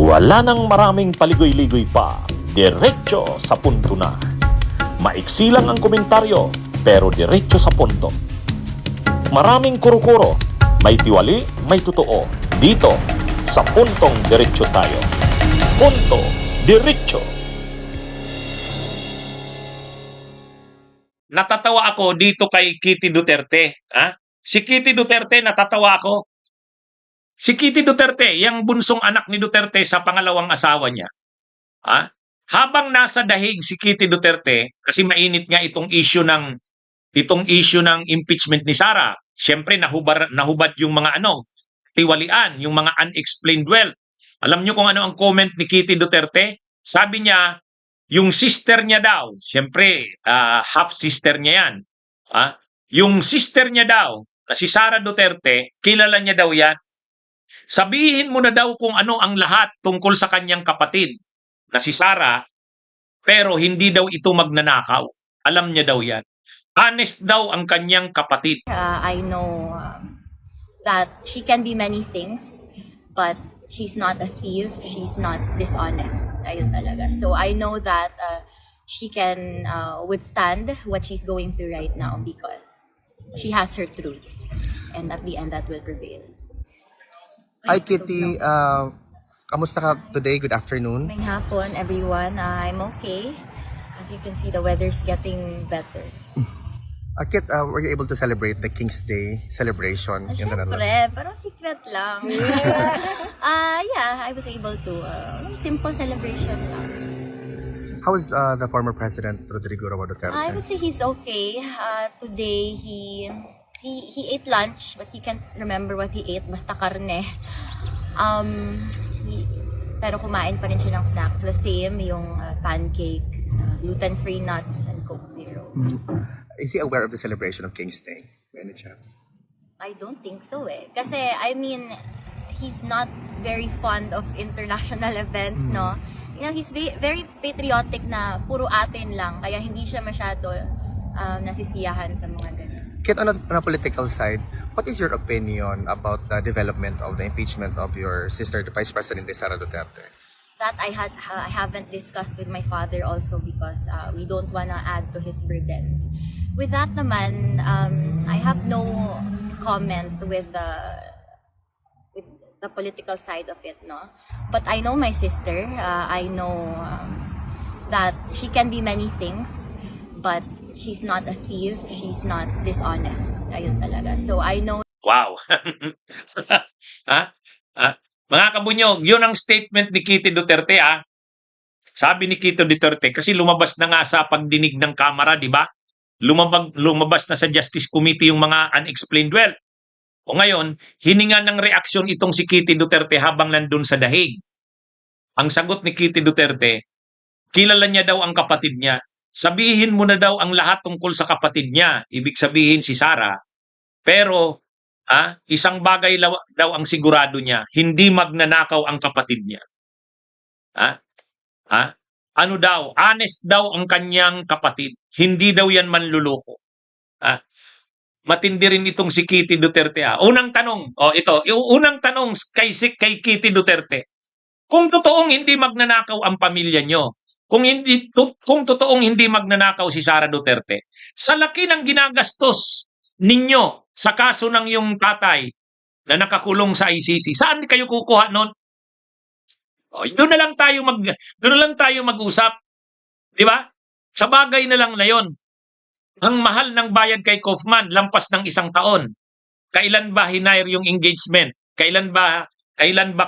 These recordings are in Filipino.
Wala nang maraming paligoy-ligoy pa, diretso sa punto na. Maiksi lang ang komentaryo, pero diretso sa punto. Maraming kuro-kuro, may tiwali, may totoo. Dito, sa puntong diretso tayo. Punto, diretso. Natatawa ako dito kay Kitty Duterte. Ha? Si Kitty Duterte, natatawa ako. Si Kitty Duterte, yung bunsong anak ni Duterte sa pangalawang asawa niya. Ha? Habang nasa dahig si Kitty Duterte, kasi mainit nga itong issue ng impeachment ni Sara. Siyempre nahubad yung mga tiwalian, yung mga unexplained wealth. Alam niyo kung ano ang comment ni Kitty Duterte? Sabi niya, yung sister niya daw, siyempre half sister niya yan. Yung sister niya daw, na si Sara Duterte, kilala niya daw yan. Sabihin mo na daw kung ano ang lahat tungkol sa kanyang kapatid na si Sara, pero hindi daw ito magnanakaw. Alam niya daw yan. Honest daw ang kanyang kapatid. I know that she can be many things, but she's not a thief, she's not dishonest. Ayun talaga. So I know that she can withstand what she's going through right now because she has her truth. And at the end, that will prevail. Hi Kitty, kamusta ka today? Good afternoon. May hapon, everyone. I'm okay. As you can see, the weather's getting better. Kit, were you able to celebrate the King's Day celebration in the Netherlands? Siyempre, pero secret lang. Yeah, I was able to. Simple celebration lang. How is the former President Rodrigo Roa Duterte? I would say he's okay. Today, he ate lunch, but he can't remember what he ate. Basta karne. Pero kumain pa rin siya ng snacks. The same, yung pancake, gluten-free nuts, and Coke Zero. Is he aware of the celebration of King's Day by any chance? I don't think so eh. Kasi, I mean, he's not very fond of international events, no? You know, he's very patriotic na puro atin lang. Kaya hindi siya masyado nasisiyahan sa mga ganun. Kit, on a political side, what is your opinion about the development of the impeachment of your sister, the Vice President Sara Duterte? That I haven't discussed with my father also because we don't wanna add to his burdens. With that naman, I have no comment with the political side of it, no. But I know my sister. I know that she can be many things, but she's not a thief. She's not dishonest. Ayun talaga. So I know. Wow. Mga kabunyog, yun ang statement ni Kitty Duterte. Sabi ni Kitty Duterte, kasi lumabas na nga sa pagdinig ng Kamara, di ba? Lumabas na sa Justice Committee yung mga unexplained wealth. O ngayon, hininga ng reaksyon itong si Kitty Duterte habang nandun sa dahig. Ang sagot ni Kitty Duterte, kilala niya daw ang kapatid niya. Sabihin mo na daw ang lahat tungkol sa kapatid niya. Ibig sabihin si Sara. Pero, isang bagay daw ang sigurado niya, hindi magnanakaw ang kapatid niya. Ano daw? Honest daw ang kanyang kapatid. Hindi daw yan manluloko. Matindi rin itong si Kitty Duterte. Unang tanong, yung unang tanong kay Kitty Duterte. Kung totoong hindi magnanakaw ang pamilya nyo, kung totoong hindi magnanakaw si Sara Duterte, sa laki ng ginagastos ninyo sa kaso ng yung tatay na nakakulong sa ICC, saan kayo kukuha nun? Doon na lang tayo mag-usap. Di ba? Sa bagay na lang na yon. Ang mahal ng bayad kay Kaufman, lampas ng 1 taon. Kailan ba hinire yung engagement? Kailan ba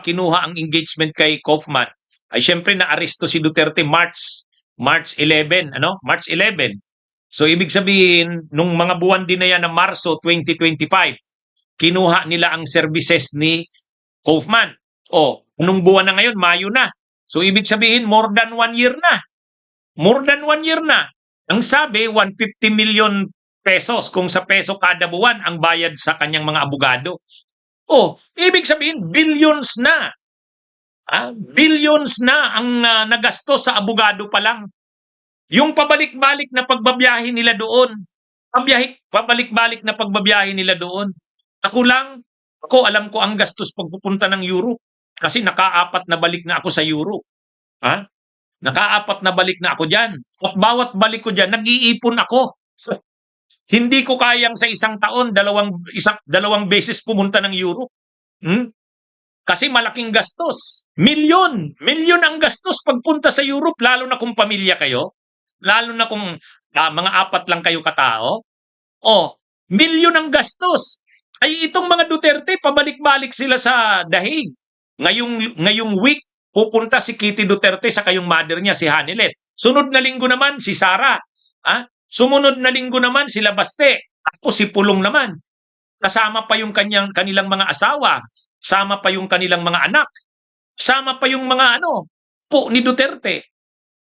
kinuha ang engagement kay Kaufman? Ay syempre na-aresto si Duterte March 11, March 11. So ibig sabihin, nung mga buwan din na yan ng Marso 2025, kinuha nila ang services ni Kaufman. Anong buwan na ngayon? Mayo na. So ibig sabihin, more than 1 year na. More than 1 year na. Ang sabi, 150 million pesos kung sa peso kada buwan ang bayad sa kanyang mga abogado. Ibig sabihin, billions na. Billions na ang nagastos sa abogado pa lang. Yung pabalik-balik na pagbabiyahe nila doon. Pabalik-balik na pagbabiyahe nila doon. Ako alam ko ang gastos pagpupunta ng Europe. Kasi nakaapat na balik na ako sa Europe. Ha? Nakaapat na balik na ako diyan. At bawat balik ko diyan, nag-iipon ako. Hindi ko kayang sa isang taon, dalawang beses pumunta ng Europe. Hmm? Kasi malaking gastos. Milyon ang gastos pagpunta sa Europe, lalo na kung pamilya kayo. Lalo na kung mga apat lang kayo katao. Oh, milyon ang gastos. Ay itong mga Duterte, pabalik-balik sila sa dahig. Ngayong week, pupunta si Kitty Duterte sa kayong mother niya, si Hanilet. Sunod na linggo naman, si Sara. Sumunod na linggo naman, sila Baste. Tapos si Pulong naman. Kasama pa yung kanilang mga asawa. Kasama pa yung kanilang mga anak. Kasama pa yung mga po ni Duterte.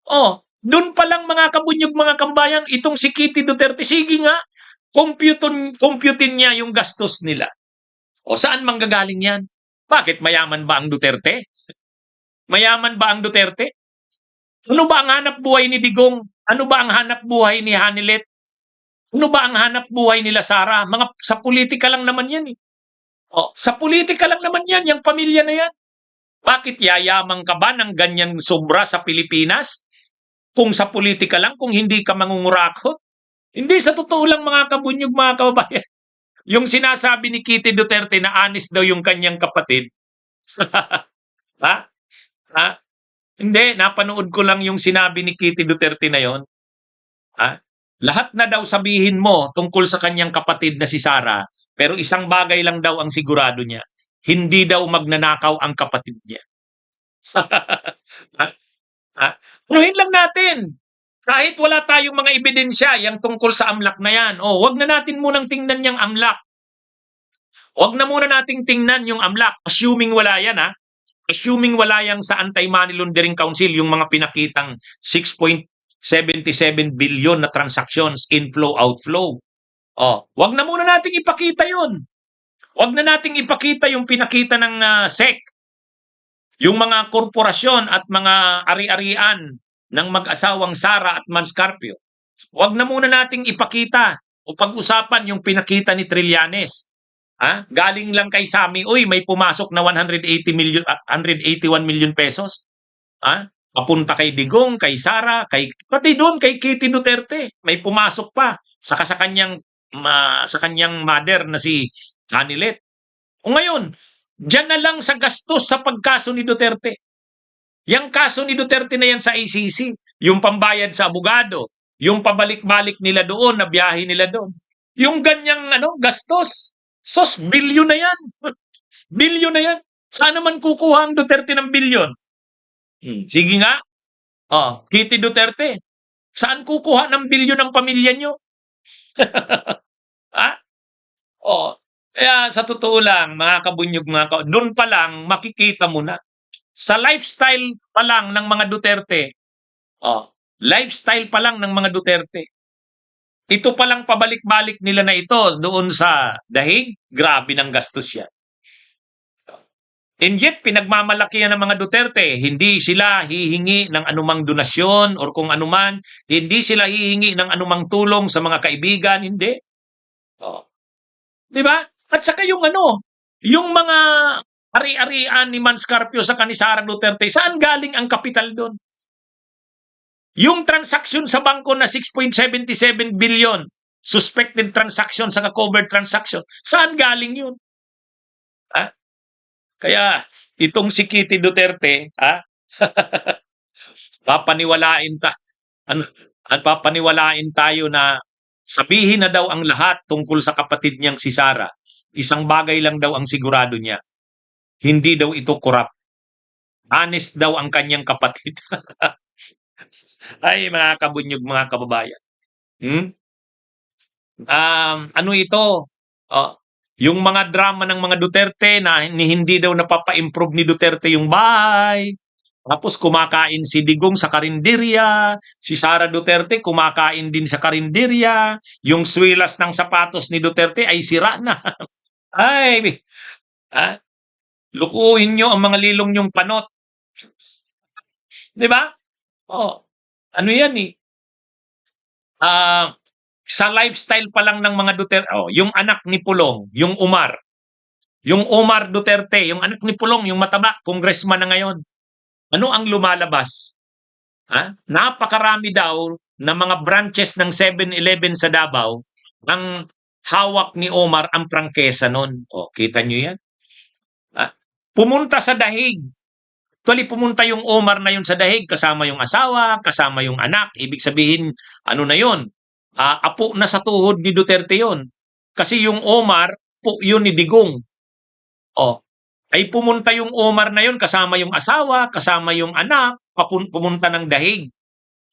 Oh, doon pa lang mga kabunyog, mga kambayan, itong si Kitty Duterte, sige nga, computin niya yung gastos nila. O saan manggagaling yan? Bakit mayaman ba ang Duterte? Mayaman ba ang Duterte? Ano ba ang hanap buhay ni Digong? Ano ba ang hanap buhay ni Hanilet? Ano ba ang hanap buhay nila Sara? Sa politika lang naman yan eh. O, sa politika lang naman yan, yung pamilya na yan. Bakit yayamang ka ba ng ganyan sobra sa Pilipinas? Kung sa politika lang, kung hindi ka mangungurakot? Hindi, sa totoo lang mga kabunyog, mga kababayan. Yung sinasabi ni Kitty Duterte na honest daw yung kanyang kapatid. Ha? Ha? Hindi, napanood ko lang yung sinabi ni Kitty Duterte na yon. Ha? Lahat na daw sabihin mo tungkol sa kanyang kapatid na si Sara, pero isang bagay lang daw ang sigurado niya. Hindi daw magnanakaw ang kapatid niya. Ha? Ha? Punuhin lang natin. Kahit wala tayong mga ebidensya yang tungkol sa AMLAC na yan. O, wag na natin munang tingnan yung AMLAC. Wag na muna nating tingnan yung AMLAC. Assuming wala yan, ha? Assuming wala yang sa Anti-Money Laundering Council, yung mga pinakitang 6.77 billion na transactions, inflow, outflow. Oh, wag na muna nating ipakita yun. Wag na nating ipakita yung pinakita ng SEC. Yung mga korporasyon at mga ari-arian ng mag-asawang Sara at Manscarpio. Wag na muna nating ipakita o pag-usapan yung pinakita ni Trillanes. Galing lang kay Sami, uy, may pumasok na 181 million pesos. Papunta kay Digong, kay Sara, pati doon kay Kitty Duterte, may pumasok pa saka sa kanyang mother na si Hanilet. O ngayon, diyan na lang sa gastos sa pagkaso ni Duterte. Yang kaso ni Duterte na yan sa ICC, yung pambayad sa abogado, yung pabalik-balik nila doon, na biyahe nila doon. Yung ganyang gastos, bilyon na yan. Bilyon na yan. Saan naman kukuha ang Duterte ng bilyon? Sige nga. Kitty Duterte, saan kukuha ng bilyon ng pamilya nyo? Kaya sa totoo lang, mga kabunyog, doon pa lang makikita mo na. Sa lifestyle pa lang ng mga Duterte, lifestyle pa lang ng mga Duterte, ito palang pabalik-balik nila na ito doon sa dahig, grabe ng gastos yan. And yet, pinagmamalakihan ng mga Duterte, hindi sila hihingi ng anumang donasyon or kung anuman, hindi sila hihingi ng anumang tulong sa mga kaibigan, hindi. Di ba? At saka yung mga ari-arian ni Manscarpio sa ni Sara Duterte, saan galing ang kapital doon? Yung transaksyon sa bangko na 6.77 billion, suspected transaction sa covered transaction, saan galing yun? Kaya itong si Kitty Duterte, papaniwalain tayo na sabihin na daw ang lahat tungkol sa kapatid niyang si Sara. Isang bagay lang daw ang sigurado niya. Hindi daw ito korap. Honest daw ang kanyang kapatid. Ay, mga kabunyog, mga kababayan. Ano ito? Yung mga drama ng mga Duterte na hindi daw napapa-improve ni Duterte yung bahay. Tapos kumakain si Digong sa karinderya. Si Sara Duterte kumakain din sa karinderya. Yung swilas ng sapatos ni Duterte ay sira na. Ay, lukuhin nyo ang mga lilong nyong panot. Di ba? Ano yan eh? Sa lifestyle pa lang ng mga Duterte, yung anak ni Pulong, yung Umar, Yung Omar Duterte, yung anak ni Pulong, yung mataba, congressman na ngayon. Ano ang lumalabas? Napakarami daw na mga branches ng 7-Eleven sa Davao ang hawak ni Omar ang prangkesa nun. O, kita nyo yan? Pumunta sa Dahig. Actually, pumunta yung Omar na yun sa Dahig, kasama yung asawa, kasama yung anak. Ibig sabihin, ano na yun? Apo na sa tuhod ni Duterte yun. Kasi yung Omar, po yun ni Digong. O, ay pumunta yung Omar na yun, kasama yung asawa, kasama yung anak, pumunta ng Dahig.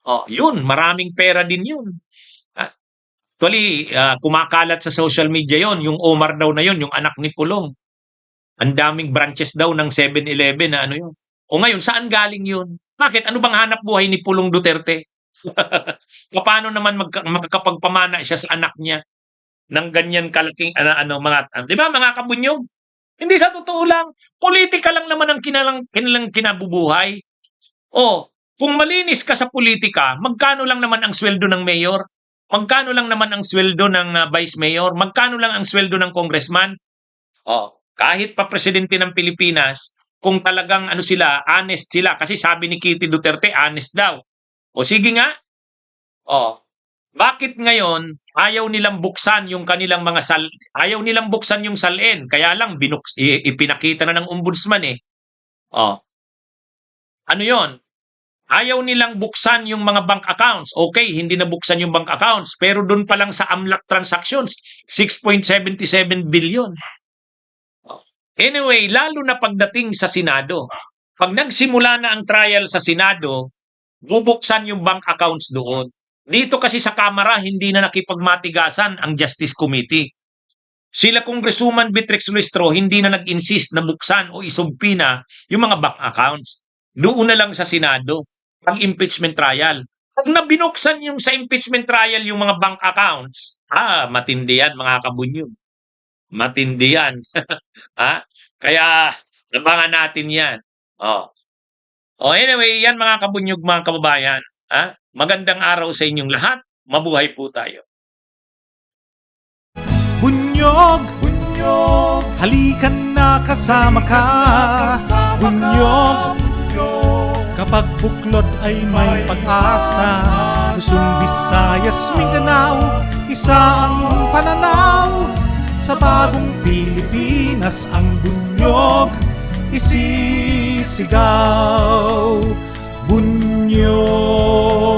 O, yun, maraming pera din yun. Actually, kumakalat sa social media yon, yung Omar daw na yun, yung anak ni Pulong. Ang daming branches daw ng 7-Eleven na ano yun. O ngayon, saan galing yun? Bakit? Ano bang hanap buhay ni Pulong Duterte? Paano naman makakapagpamana siya sa anak niya ng ganyan kalaking di ba mga kabunyog? Hindi sa totoo lang, politika lang naman ang kanilang kinabubuhay. O, kung malinis ka sa politika, magkano lang naman ang sweldo ng mayor? Magkano lang naman ang sweldo ng vice mayor? Magkano lang ang sweldo ng congressman? O, kahit pa presidente ng Pilipinas, kung talagang honest sila, kasi sabi ni Kitty Duterte, honest daw. O sige nga, bakit ngayon ayaw nilang buksan yung kanilang mga ayaw nilang buksan yung salin, kaya lang ipinakita na ng ombudsman eh. Ano yon? Ayaw nilang buksan yung mga bank accounts. Okay, hindi na buksan yung bank accounts, pero doon pa lang sa AMLAC transactions, 6.77 billion. Anyway, lalo na pagdating sa Senado, pag nagsimula na ang trial sa Senado, bubuksan yung bank accounts doon. Dito kasi sa Kamara, hindi na nakipagmatigasan ang Justice Committee. Sila Congresswoman Beatrix Luistro, hindi na nag-insist na buksan o isumpina yung mga bank accounts. Doon na lang sa Senado, ang impeachment trial. Pag nabinuksan yung sa impeachment trial yung mga bank accounts, matindi yan mga kabunyog. Matindi yan. Kaya, abangan natin yan. Anyway, yan mga kabunyog, mga kababayan. Magandang araw sa inyong lahat. Mabuhay po tayo. Bunyog, bunyog, halikan na kasama ka. Bunyog, kapag buklod ay may pag-asa. Luzon, Visayas, Mindanao, isa ang pananaw. Sa bagong Pilipinas ang bunyog isisigaw. Bunyog.